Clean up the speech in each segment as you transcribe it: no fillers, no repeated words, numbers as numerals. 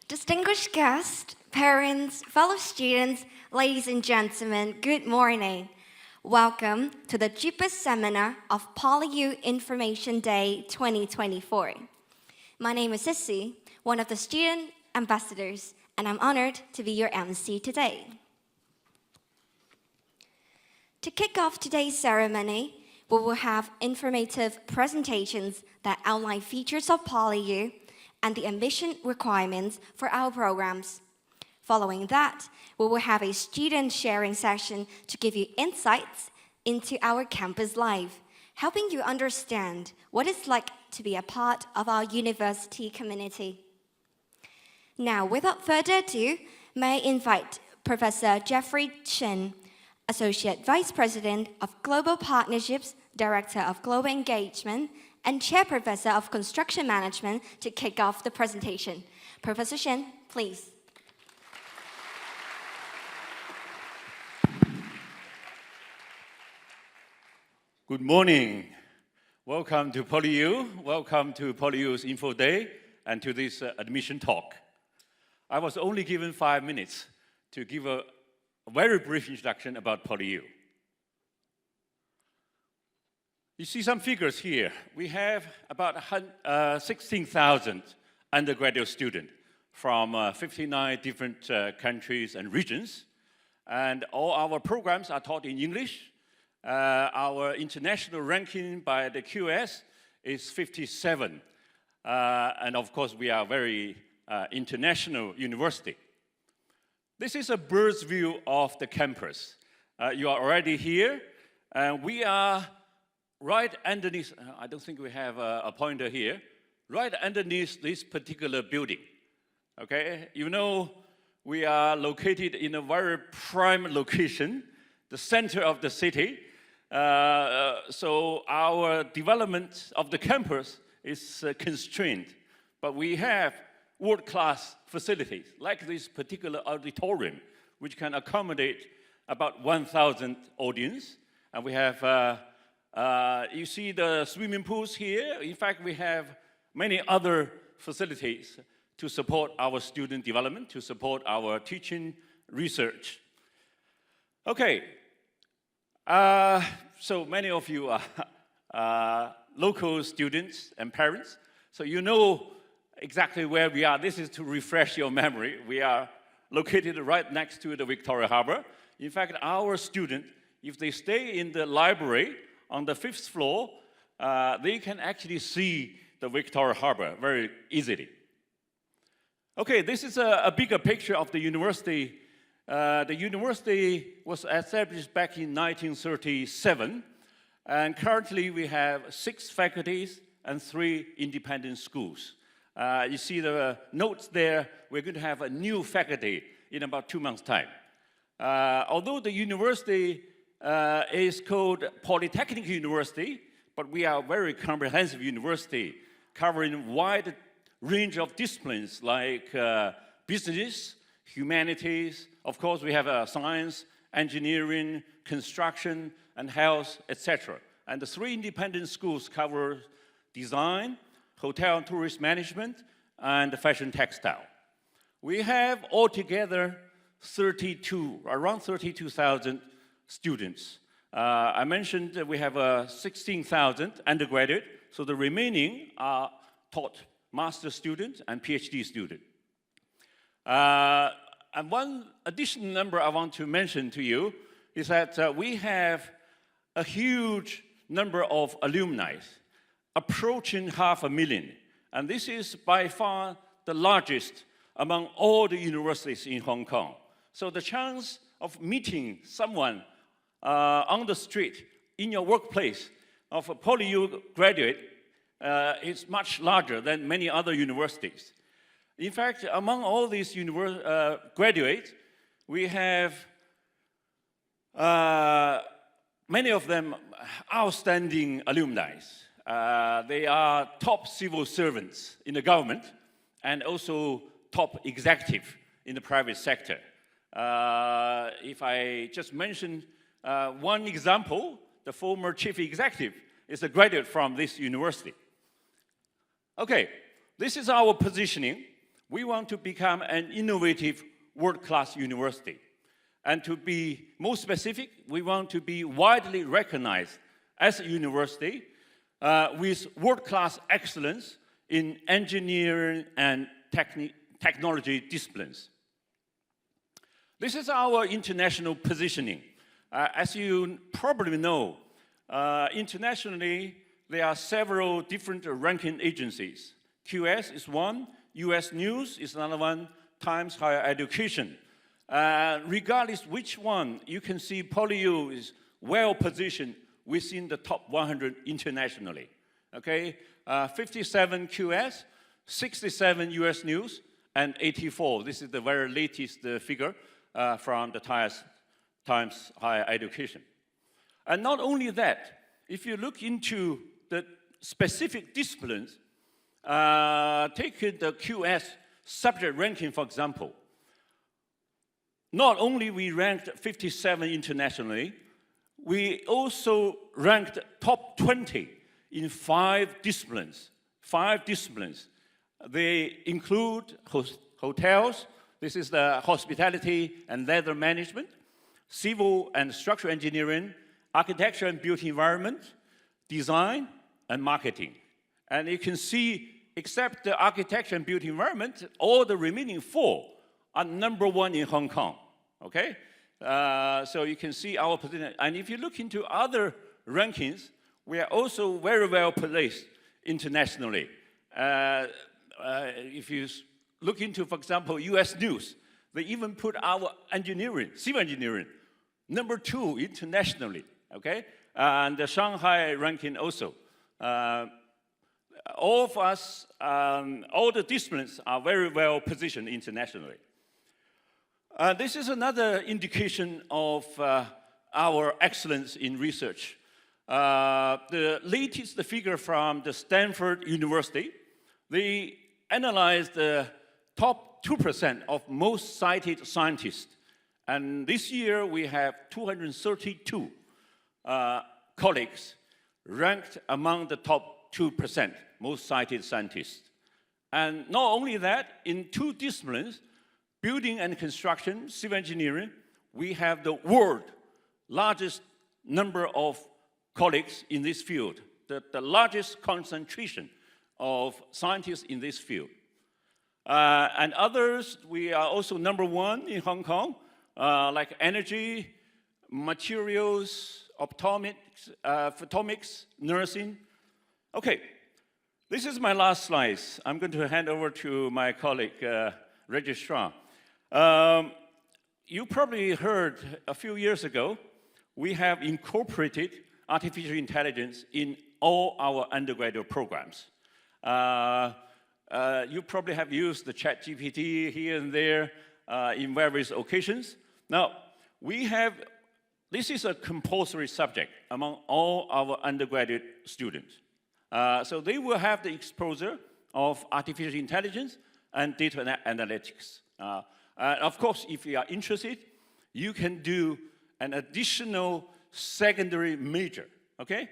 Distinguished guests, parents, fellow students, ladies and gentlemen, good morning. Welcome to the JUPAS seminar of PolyU Information Day 2024. My name is Sissy, one of the student ambassadors, and I'm honored to be your MC today. To kick off today's ceremony, we will have informative presentations that outline features of PolyU and the admission requirements for our programs. Following that, we will have a student sharing session to give you insights into our campus life, helping you understand what it's like to be a part of our university community. Now, without further ado, may I invite Professor Jeffrey Chen, Associate Vice President of Global Partnerships, Director of Global Engagement, and Chair Professor of Construction Management to kick off the presentation. Professor Chen, please. Good morning. Welcome to PolyU. Welcome to PolyU's Info Day and to this admission talk. I was only given 5 minutes to give a very brief introduction about PolyU. You see some figures here. We have about 16,000 undergraduate students from 59 different countries and regions. And all our programs are taught in English. Our international ranking by the QS is 57. And of course, we are a very international university. This is a bird's view of the campus. You are already here. We are right underneath, I don't think we have a pointer here, right underneath this particular building. Okay, you know, we are located in a very prime location, the center of the city. So our development of the campus is constrained, but we have world-class facilities, like this particular auditorium, which can accommodate about 1,000 audience. And we have, you see the swimming pools here. In fact, we have many other facilities to support our student development, to support our teaching research. Okay, so many of you are local students and parents, so you know exactly where we are. This is to refresh your memory. We are located right next to the Victoria Harbour. In fact, our students, if they stay in the library on the 5th floor, they can actually see the Victoria Harbour very easily. Okay, this is a bigger picture of the university. The university was established back in 1937, and currently we have 6 faculties and 3 independent schools. You see the notes there, we're going to have a new faculty in about 2 months' time. Although the university is called Polytechnic University, but we are a very comprehensive university, covering a wide range of disciplines like business, humanities. Of course, we have science, engineering, construction, and health, etc. And the 3 independent schools cover design, hotel and tourist management, and fashion textile. We have altogether around 32,000 students. I mentioned that we have 16,000 undergraduate, so the remaining are taught master students and PhD students. And one additional number I want to mention to you is that we have a huge number of alumni, approaching 500,000. And this is by far the largest among all the universities in Hong Kong. So the chance of meeting someone on the street, in your workplace, of a PolyU graduate is much larger than many other universities. In fact, among all these graduates, we have many of them outstanding alumni. They are top civil servants in the government and also top executive in the private sector. If I just mention one example, the former chief executive is a graduate from this university. Okay, this is our positioning. We want to become an innovative world-class university. And to be more specific, we want to be widely recognized as a university with world-class excellence in engineering and technology disciplines. This is our international positioning. As you probably know, internationally, there are several different ranking agencies. QS is one, US News is another one, Times Higher Education. Regardless which one, you can see PolyU is well positioned within the top 100 internationally. Okay, 57 QS, 67 US News, and 84. This is the very latest figure from the Times Higher Education. And not only that, if you look into the specific disciplines, take the QS subject ranking, for example. Not only we ranked 57 internationally, we also ranked top 20 in 5 disciplines. 5 disciplines. They include hotels, this is the hospitality and leisure management, civil and structural engineering, architecture and built environment, design, and marketing. And you can see, except the architecture and built environment, all the remaining 4 are #1 in Hong Kong, okay? So you can see our position. And if you look into other rankings, we are also very well placed internationally. If you look into, for example, US News, they even put our engineering, civil engineering, #2 internationally, okay? And the Shanghai ranking also. All of us, all the disciplines are very well positioned internationally. This is another indication of our excellence in research. The latest figure from the Stanford University, they analyzed the top 2% of most cited scientists. And this year we have 232 colleagues ranked among the top 2% most cited scientists. And not only that, in 2 disciplines, building and construction, civil engineering, we have the world largest number of colleagues in this field, the largest concentration of scientists in this field. And others, we are also #1 in Hong Kong, like energy, materials, optomics, photomics, nursing. Okay, this is my last slide. I'm going to hand over to my colleague, registrar. You probably heard a few years ago, we have incorporated artificial intelligence in all our undergraduate programs. You probably have used the ChatGPT here and there in various occasions. Now, this is a compulsory subject among all our undergraduate students. So they will have the exposure of artificial intelligence and data analytics. Of course, if you are interested, you can do an additional secondary major, okay?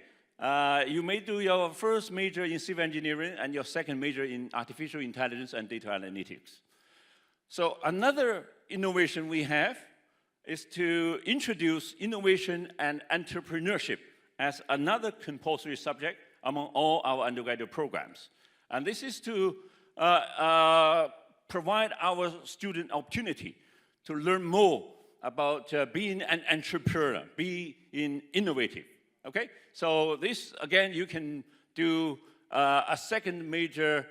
You may do your first major in civil engineering and your second major in artificial intelligence and data analytics. So another innovation we have is to introduce innovation and entrepreneurship as another compulsory subject among all our undergraduate programs. And this is to provide our student opportunity to learn more about being an entrepreneur, being innovative, okay? So this, again, you can do a second major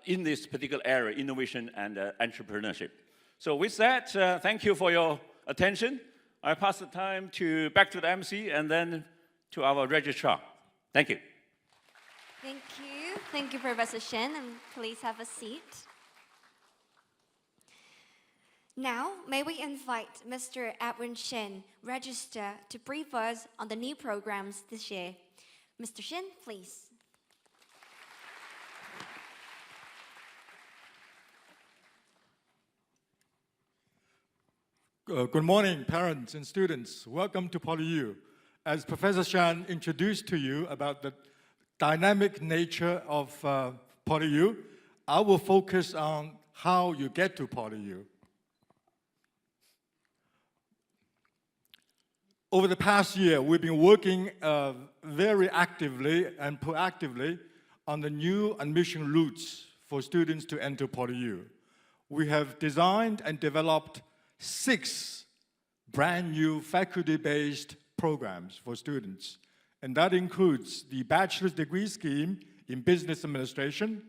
in this particular area, innovation and entrepreneurship. So with that, thank you for your attention. I pass the time back to the MC and then to our registrar. Thank you. Thank you. Thank you, Professor Shen, and please have a seat. Now, may we invite Mr. Edwin Shen, Registrar, to brief us on the new programs this year. Mr. Shen, please. Good morning, parents and students. Welcome to PolyU. As Professor Shan introduced to you about the dynamic nature of PolyU, I will focus on how you get to PolyU. Over the past year, we've been working very actively and proactively on the new admission routes for students to enter PolyU. We have designed and developed 6 brand new faculty-based programs for students. And that includes the bachelor's degree scheme in business administration,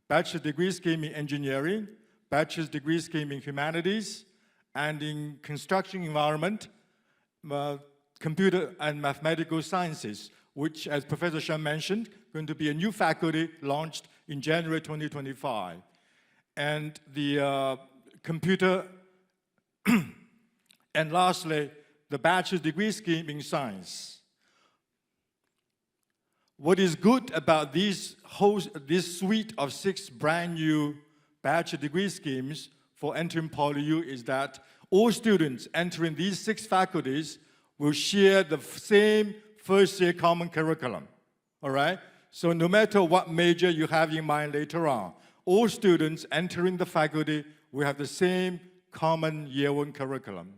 bachelor's degree scheme in engineering, bachelor's degree scheme in humanities, and in construction environment, computer and mathematical sciences, which, as Professor Shen mentioned, going to be a new faculty launched in January 2025. And the computer, and lastly, the bachelor's degree scheme in science. What is good about this suite of 6 brand new bachelor degree schemes for entering PolyU is that all students entering these 6 faculties will share the same first-year common curriculum, all right? So no matter what major you have in mind later on, all students entering the faculty will have the same common year 1 curriculum.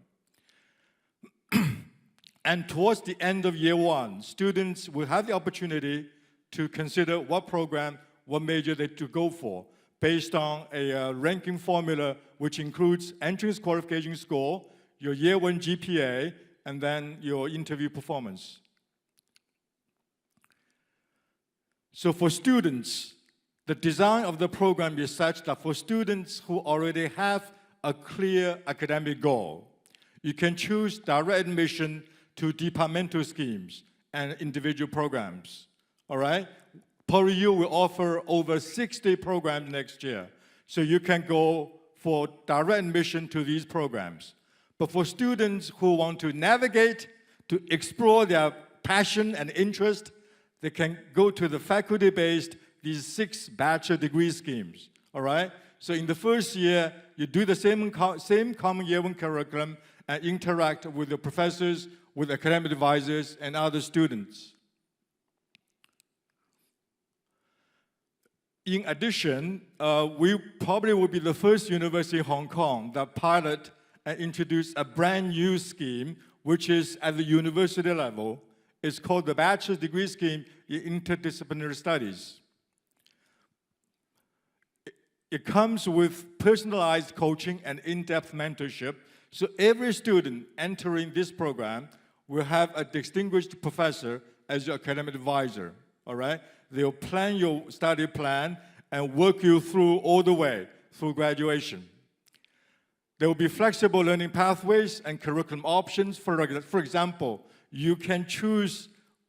And towards the end of year 1, students will have the opportunity to consider what program, what major they to go for, based on a ranking formula which includes entrance qualification score, your year 1 GPA, and then your interview performance. So for students, the design of the program is such that for students who already have a clear academic goal, you can choose direct admission to departmental schemes and individual programs, all right? PolyU will offer over 60 programs next year, so you can go for direct admission to these programs. But for students who want to navigate, to explore their passion and interest, they can go to the faculty-based, these 6 bachelor degree schemes, all right? So in the first year, you do the same common year 1 curriculum and interact with the professors, with academic advisors, and other students. In addition, we probably will be the first university in Hong Kong that pilot and introduce a brand new scheme, which is at the university level. It's called the Bachelor's Degree Scheme in Interdisciplinary Studies. It comes with personalized coaching and in-depth mentorship. So every student entering this program will have a distinguished professor as your academic advisor, all right? They'll plan your study plan and work you through all the way through graduation. There will be flexible learning pathways and curriculum options. For example, you can choose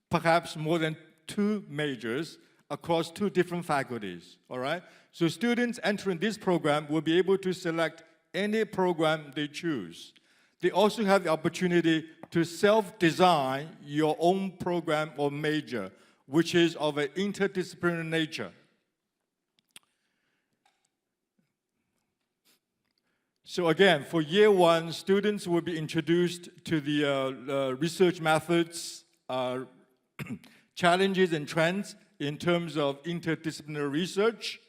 perhaps more than 2 majors across 2 different faculties, all right? So students entering this program will be able to select any program they choose. They also have the opportunity to self-design your own program or major, which is of an interdisciplinary nature. So again, for year 1, students will be introduced to the research methods, challenges and trends in terms of interdisciplinary research,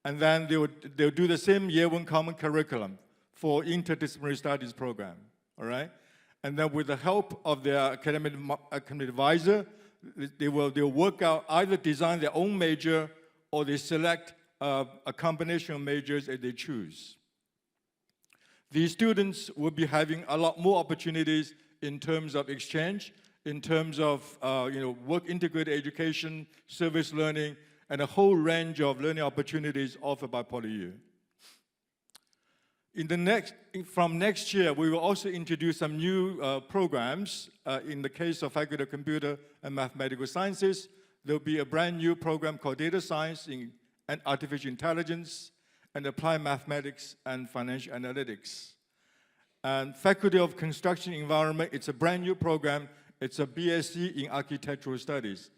and then they'll do the same year 1 common curriculum for interdisciplinary studies program, all right? And then with the help of their academic advisor, they'll work out, either design their own major or they select a combination of majors as they choose. These students will be having a lot more opportunities in terms of exchange, in terms of work integrated education, service learning, and a whole range of learning opportunities offered by PolyU. From next year, we will also introduce some new programs. In the case of Faculty of Computer and Mathematical Sciences, there'll be a brand new program called Data Science and Artificial Intelligence and Applied Mathematics and Financial Analytics. And Faculty of Construction Environment, it's a brand new program. It's a BSc in Architectural Studies.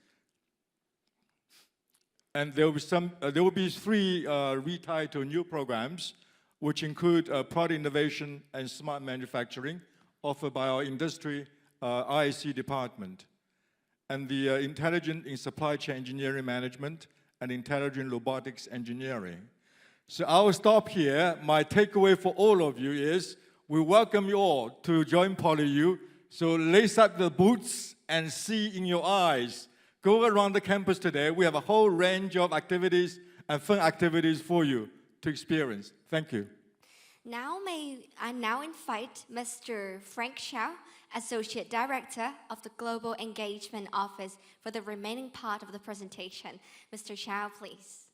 And there will be 3 retitled new programs, which include product innovation and smart manufacturing, offered by our industry IC department, and the intelligent in supply chain engineering management and intelligent robotics engineering. So I will stop here. My takeaway for all of you is we welcome you all to join PolyU. So lace up the boots and see in your eyes. Go around the campus today. We have a whole range of activities and fun activities for you to experience. Thank you. Now may I now invite Mr. Frank Xiao, Associate Director of the Global Engagement Office, for the remaining part of the presentation. Mr. Xiao, please.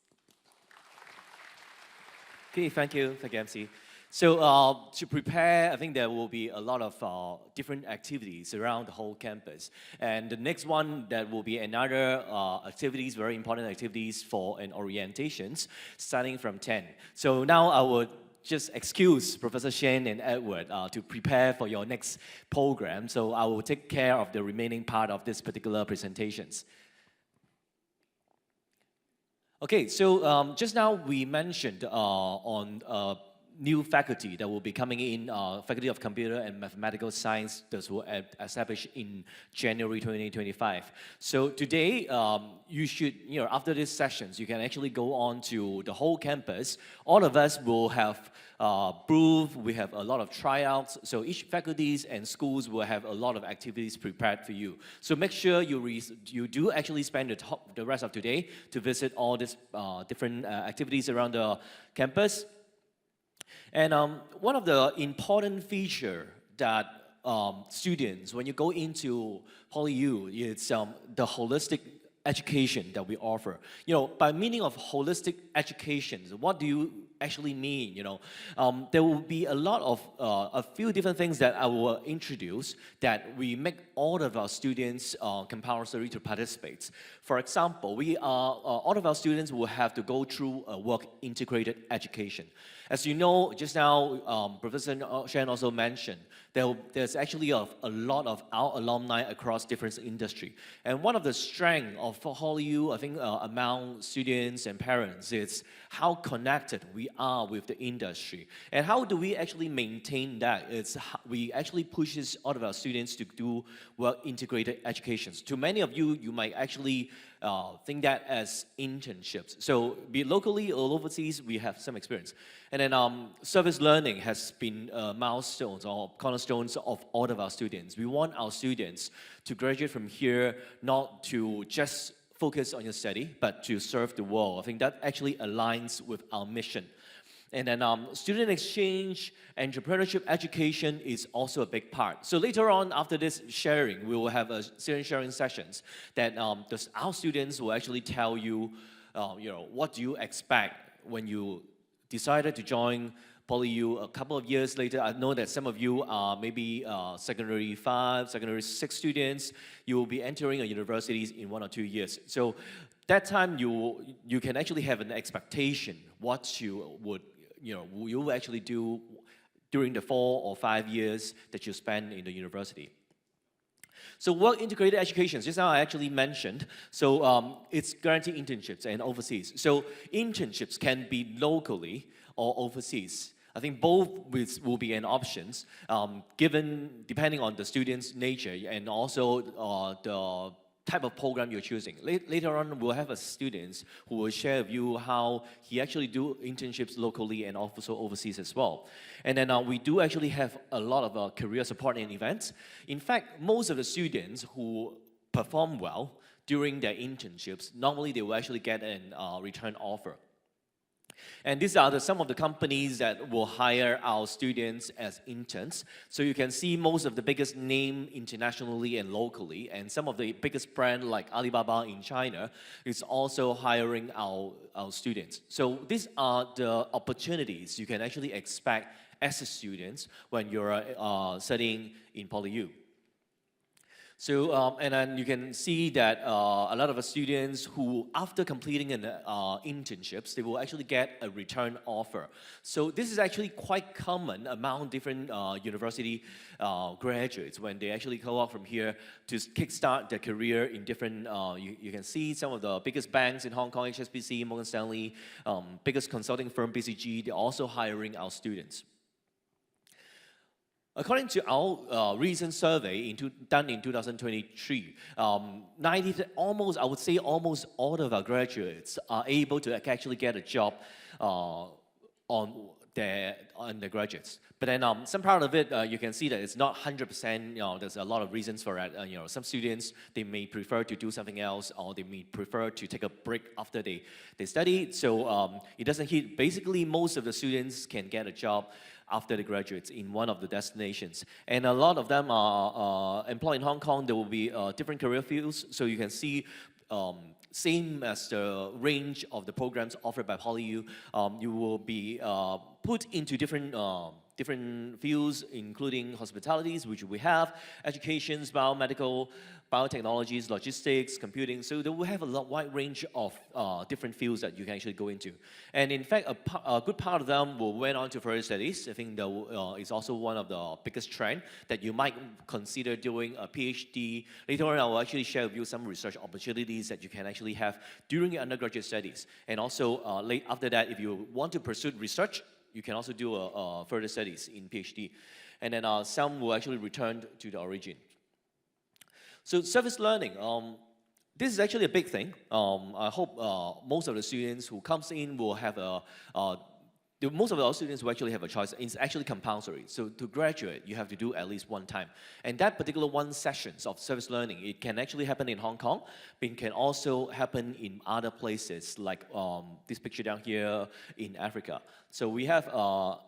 Okay, thank you, MC. So to prepare, I think there will be a lot of different activities around the whole campus. And the next one, that will be another activities, very important activities for an orientations, starting from 10. So now I would just excuse Professor Shen and Edward to prepare for your next program. So I will take care of the remaining part of this particular presentations. Okay, so just now we mentioned on new faculty that will be coming in, Faculty of Computer and Mathematical Science, that will establish in January 2025. So today, you should, after these sessions, you can actually go on to the whole campus. All of us will have booth, we have a lot of tryouts, so each faculties and schools will have a lot of activities prepared for you. So make sure you do actually spend the rest of today to visit all these different activities around the campus. And one of the important feature that students, when you go into PolyU, it's the holistic education that we offer. By meaning of holistic education, what do you actually mean? There will be a lot of a few different things that I will introduce that we make all of our students compulsory to participate. For example, all of our students will have to go through a work integrated education. As you know, just now, Professor Shen also mentioned, there's actually a lot of our alumni across different industry. And one of the strengths of PolyU, I think, among students and parents is how connected we are with the industry. And how do we actually maintain that? We actually pushes all of our students to do work integrated educations. To many of you, you might actually think that as internships. So be it locally or overseas, we have some experience. And then service learning has been milestones or cornerstones of all of our students. We want our students to graduate from here not to just focus on your study, but to serve the world. I think that actually aligns with our mission. And then student exchange, entrepreneurship education is also a big part. So later on, after this sharing, we will have a student sharing sessions that our students will actually tell you, what do you expect when you decided to join PolyU a couple of years later. I know that some of you are maybe secondary 5, secondary 6 students. You will be entering a universities in 1 or 2 years. So that time you can actually have an expectation what you would, you will actually do during the 4 or 5 years that you spend in the university. So work integrated education, just now I actually mentioned, so it's guaranteed internships and overseas. So internships can be locally or overseas. I think both will be an options, depending on the student's nature and also the type of program you're choosing. Later on, we'll have a students who will share with you how he actually do internships locally and also overseas as well. And then we do actually have a lot of career support and events. In fact, most of the students who perform well during their internships, normally they will actually get a return offer. And these are some of the companies that will hire our students as interns. So you can see most of the biggest name internationally and locally, and some of the biggest brand like Alibaba in China is also hiring our students. So these are the opportunities you can actually expect as a student when you're studying in PolyU. So, and then you can see that a lot of the students who, after completing an internships, they will actually get a return offer. So this is actually quite common among different university graduates when they actually go out from here to kickstart their career in different, you can see some of the biggest banks in Hong Kong, HSBC, Morgan Stanley, biggest consulting firm, BCG, they're also hiring our students. According to our recent survey done in 2023, almost all of our graduates are able to actually get a job on their undergraduates. But then some part of it, you can see that it's not 100%, there's a lot of reasons for it. Some students, they may prefer to do something else, or they may prefer to take a break after they study. So it doesn't hit, basically most of the students can get a job after they graduate in one of the destinations. And a lot of them are employed in Hong Kong. There will be different career fields. So you can see same as the range of the programs offered by PolyU, you will be put into different fields, including hospitalities, which we have, educations, biomedical, biotechnologies, logistics, computing. So they will have a wide range of different fields that you can actually go into. And in fact, a good part of them will went on to further studies. I think that is also one of the biggest trend that you might consider doing a PhD. Later on, I will actually share with you some research opportunities that you can actually have during your undergraduate studies. And also, after that, if you want to pursue research, you can also do further studies in PhD. And then some will actually return to the origin. So service learning, this is actually a big thing. I hope most of the students who comes in will have most of our students will actually have a choice. It's actually compulsory. So to graduate, you have to do at least one time. And that particular one sessions of service learning, it can actually happen in Hong Kong, but it can also happen in other places, like this picture down here in Africa. So we have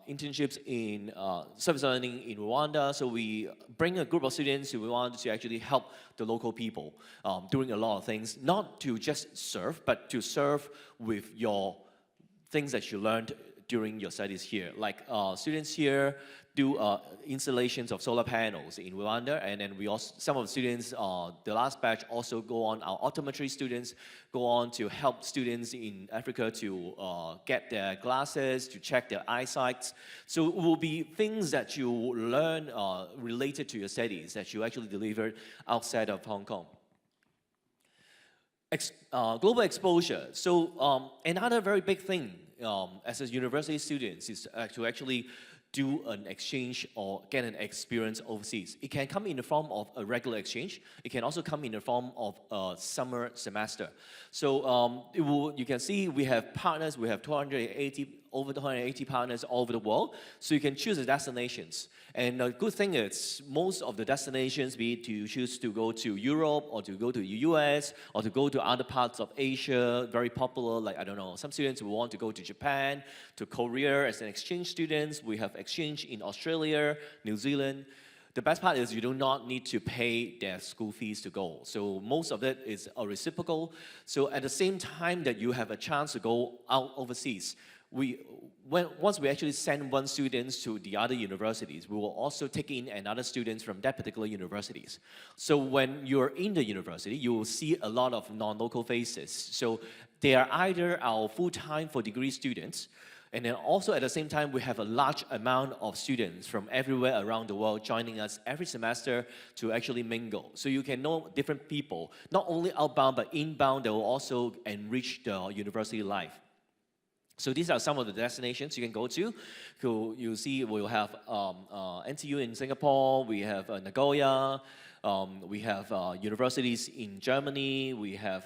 internships in service learning in Rwanda. So we bring a group of students who want to actually help the local people doing a lot of things, not to just serve, but to serve with your things that you learned during your studies here. Like students here do installations of solar panels in Rwanda, and then we also, some of the students, the last batch also go on, our optometry students go on to help students in Africa to get their glasses, to check their eyesight. So it will be things that you learn related to your studies that you actually delivered outside of Hong Kong. Global exposure. So another very big thing as a university student is to actually do an exchange or get an experience overseas. It can come in the form of a regular exchange. It can also come in the form of a summer semester. So you can see we have partners, we have over 280 partners all over the world. So you can choose the destinations. And the good thing is most of the destinations, be it you choose to go to Europe or to go to the US or to go to other parts of Asia, very popular, like, I don't know, some students will want to go to Japan, to Korea as an exchange students. We have exchange in Australia, New Zealand. The best part is you do not need to pay their school fees to go. So most of it is reciprocal. So at the same time that you have a chance to go out overseas, once we actually send one student to the other universities, we will also take in another students from that particular universities. So when you're in the university, you will see a lot of non-local faces. So they are either our full-time for degree students, and then also at the same time, we have a large amount of students from everywhere around the world joining us every semester to actually mingle. So you can know different people, not only outbound, but inbound, that will also enrich the university life. So these are some of the destinations you can go to. So you see we'll have NTU in Singapore, we have Nagoya, we have universities in Germany, we have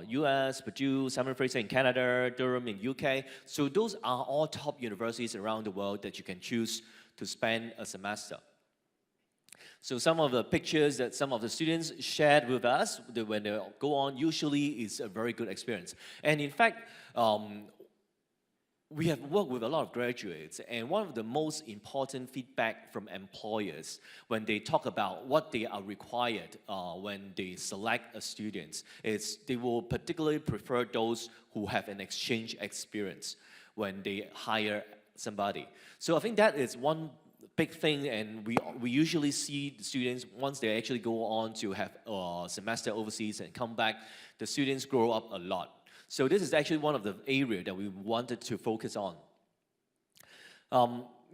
US, Purdue, Simon Fraser in Canada, Durham in UK. So those are all top universities around the world that you can choose to spend a semester. So some of the pictures that some of the students shared with us when they go on usually is a very good experience. And in fact, we have worked with a lot of graduates, and one of the most important feedback from employers when they talk about what they are required when they select a student is they will particularly prefer those who have an exchange experience when they hire somebody. So I think that is one big thing, and we usually see the students, once they actually go on to have a semester overseas and come back, the students grow up a lot. So this is actually one of the areas that we wanted to focus on.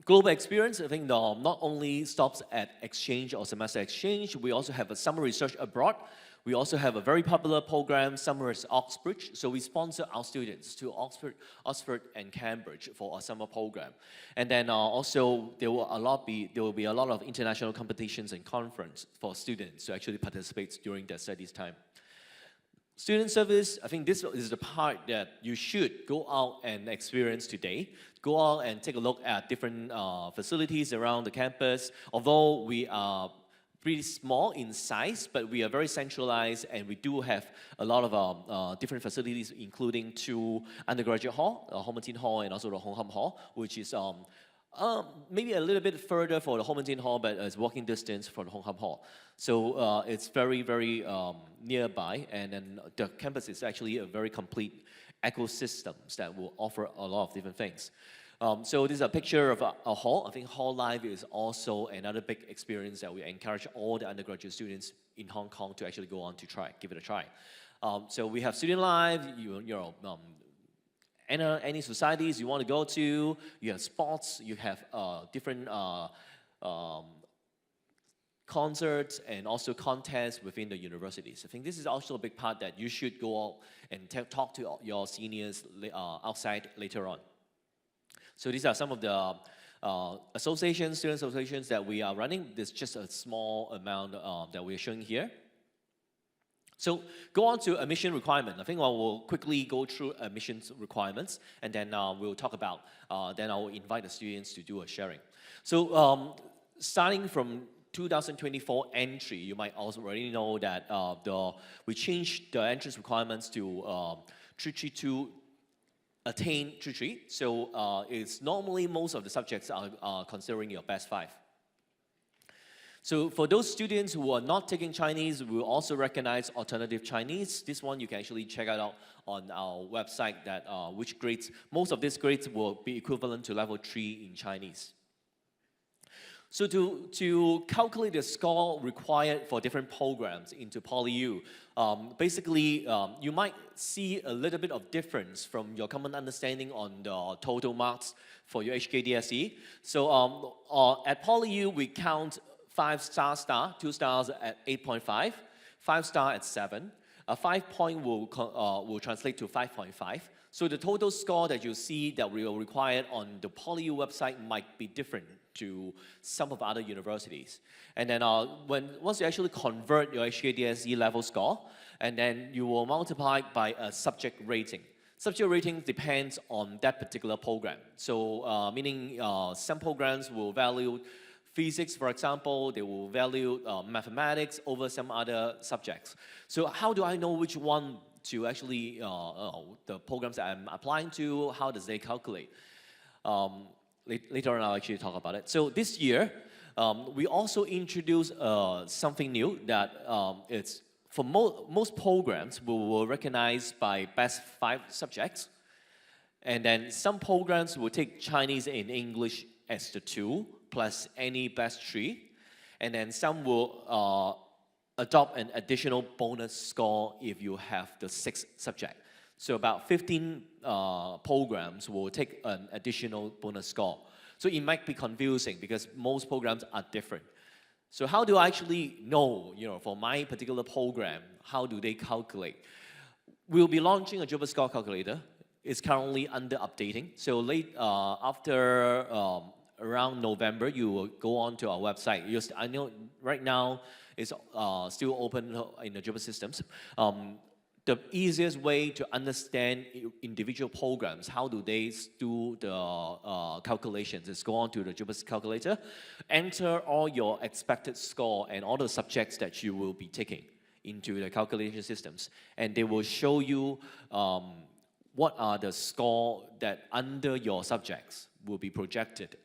Global experience, I think not only stops at exchange or semester exchange, we also have a summer research abroad. We also have a very popular program, Summers Oxbridge. So we sponsor our students to Oxford and Cambridge for a summer program. And then also there will be a lot of international competitions and conference for students to actually participate during their studies time. Student service, I think this is the part that you should go out and experience today. Go out and take a look at different facilities around the campus. Although we are pretty small in size, but we are very centralized, and we do have a lot of different facilities, including 2 undergraduate hall, Ho Man Tin Hall and also the Hong Kong Hall, which is maybe a little bit further for the Ho Man Tin Hall, but it's walking distance for the Hong Kong Hall. So it's very, very nearby, and then the campus is actually a very complete ecosystem that will offer a lot of different things. So this is a picture of a hall. I think hall life is also another big experience that we encourage all the undergraduate students in Hong Kong to actually go on to give it a try. So we have student life, any societies you want to go to, you have sports, you have different concerts and also contests within the universities. I think this is also a big part that you should go out and talk to your seniors outside later on. So these are some of the associations, student associations that we are running. There's just a small amount that we're showing here. So go on to admission requirement. I think I will quickly go through admissions requirements, and then we'll talk about, then I will invite the students to do a sharing. So starting from 2024 entry, you might also already know that we changed the entrance requirements to 332 attain 333. So it's normally most of the subjects are considering your best 5. So for those students who are not taking Chinese, we will also recognize alternative Chinese. This one you can actually check out on our website that which grades, most of these grades will be equivalent to level 3 in Chinese. So to calculate the score required for different programs into PolyU, basically you might see a little bit of difference from your common understanding on the total marks for your HKDSE. So at PolyU we count 5-star, 2 stars at 8.5, 5-star at 7. A 5-point will translate to 5.5. So the total score that you see that we will require on the PolyU website might be different to some of other universities. And then once you actually convert your HKDSE level score, and then you will multiply by a subject rating. Subject rating depends on that particular program. So meaning some programs will value physics, for example, they will value mathematics over some other subjects. So how do I know which one to actually, the programs that I'm applying to, how does they calculate? Later on, I'll actually talk about it. So this year, we also introduced something new that it's for most programs, we will recognize by best 5 subjects. And then some programs will take Chinese and English as the 2, plus any best 3. And then some will adopt an additional bonus score if you have the 6th subject. So about 15 programs will take an additional bonus score. So it might be confusing because most programs are different. So how do I actually know, for my particular program, how do they calculate? We'll be launching a JUPAS score calculator. It's currently under updating. So after around November, you will go on to our website. I know right now it's still open in the JUPAS systems. The easiest way to understand individual programs, how do they do the calculations, is go on to the JUPAS calculator, enter all your expected score and all the subjects that you will be taking into the calculation systems, and they will show you what are the score that under your subjects will be projected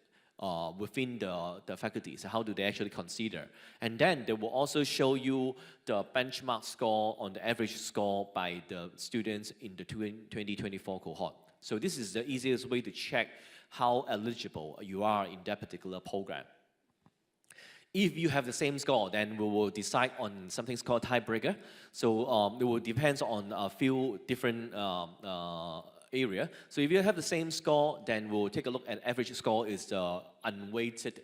within the faculties. How do they actually consider? And then they will also show you the benchmark score on the average score by the students in the 2024 cohort. So this is the easiest way to check how eligible you are in that particular program. If you have the same score, then we will decide on something called tiebreaker. So it will depend on a few different area. So if you have the same score, then we'll take a look at average score is the unweighted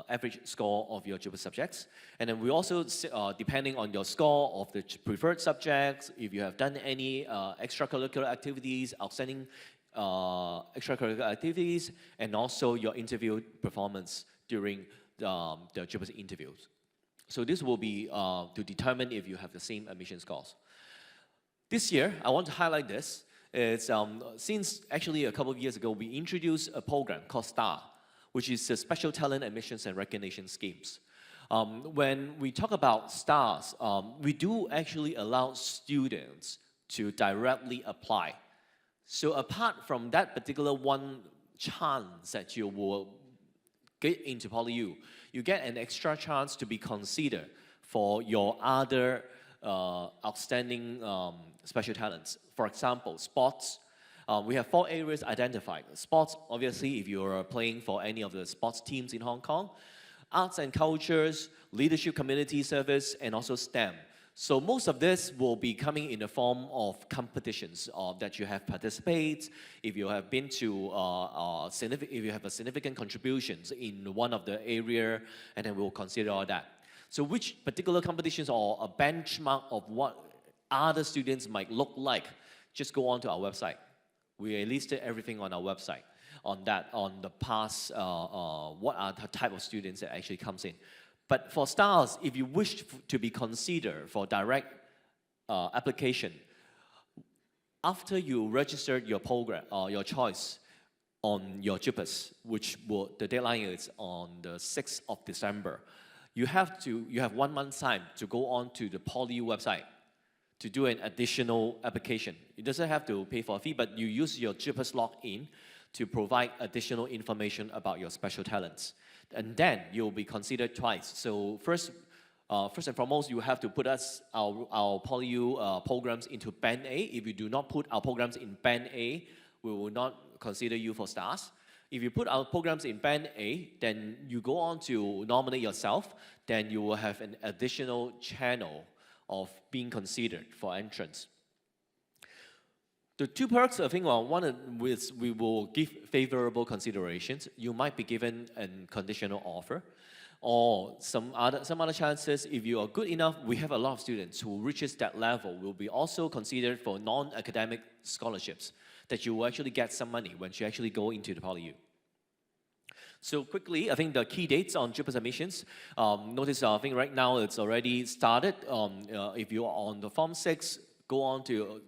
average score of your JUPAS subjects. And then we also, depending on your score of the preferred subjects, if you have done any extracurricular activities, outstanding extracurricular activities, and also your interview performance during the JUPAS interviews. So this will be to determine if you have the same admission scores. This year, I want to highlight this. It's, since actually a couple of years ago, we introduced a program called STAR, which is the Special Talent Admissions and Recognition Schemes. When we talk about STARs, we do actually allow students to directly apply. So apart from that particular one chance that you will get into PolyU, you get an extra chance to be considered for your other outstanding special talents. For example, sports. We have 4 areas identified. Sports, obviously, if you're playing for any of the sports teams in Hong Kong. Arts and cultures, leadership, community service, and also STEM. So most of this will be coming in the form of competitions that you have participated. If you have been to, if you have a significant contributions in one of the area, and then we'll consider all that. So which particular competitions or a benchmark of what other students might look like, just go on to our website. We listed everything on our website on that, on the past, what are the type of students that actually comes in. But for STARS, if you wish to be considered for direct application, after you registered your program, your choice on your JUPAS, which the deadline is on the 6th of December, you have 1 month time to go on to the PolyU website to do an additional application. It doesn't have to pay for a fee, but you use your JUPAS login to provide additional information about your special talents. And then you'll be considered twice. So first and foremost, you have to put our PolyU programs into Band A. If you do not put our programs in Band A, we will not consider you for STARS. If you put our programs in Band A, then you go on to nominate yourself, then you will have an additional channel of being considered for entrance. The 2 perks, I think, one is we will give favorable considerations. You might be given a conditional offer, or some other chances. If you are good enough, we have a lot of students who reaches that level will be also considered for non-academic scholarships that you will actually get some money when you actually go into the PolyU. So quickly, I think the key dates on JUPAS admissions. Notice, I think right now it's already started. If you're on the Form 6, go on to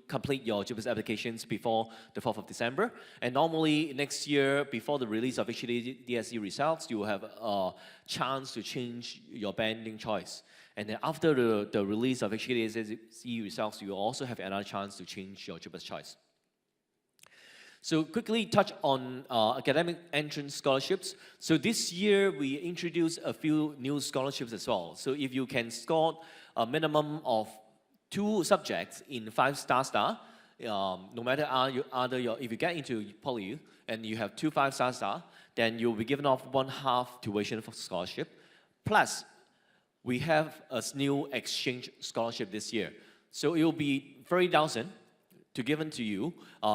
complete your JUPAS applications before the 4th of December. And normally next year, before the release of HKDSE results, you will have a chance to change your banding choice. And then after the release of HKDSE results, you will also have another chance to change your JUPAS choice. So quickly touch on academic entrance scholarships. So this year, we introduced a few new scholarships as well. So if you can score a minimum of 2 subjects in 5-star, no matter if you get into PolyU and you have 2 5-star, then you'll be given off 1/2 tuition for scholarship. Plus, we have a new exchange scholarship this year. So it will be 30,000 given to you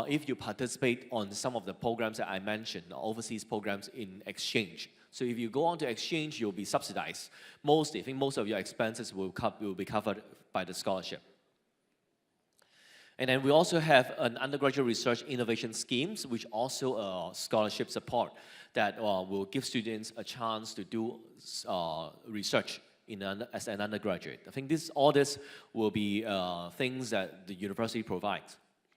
if you participate on some of the programs that I mentioned, overseas programs in exchange. So if you go on to exchange, you'll be subsidized. I think most of your expenses will be covered by the scholarship. And then we also have an undergraduate research innovation schemes, which also a scholarship support that will give students a chance to do research as an undergraduate. I think all this will be things that the university provides.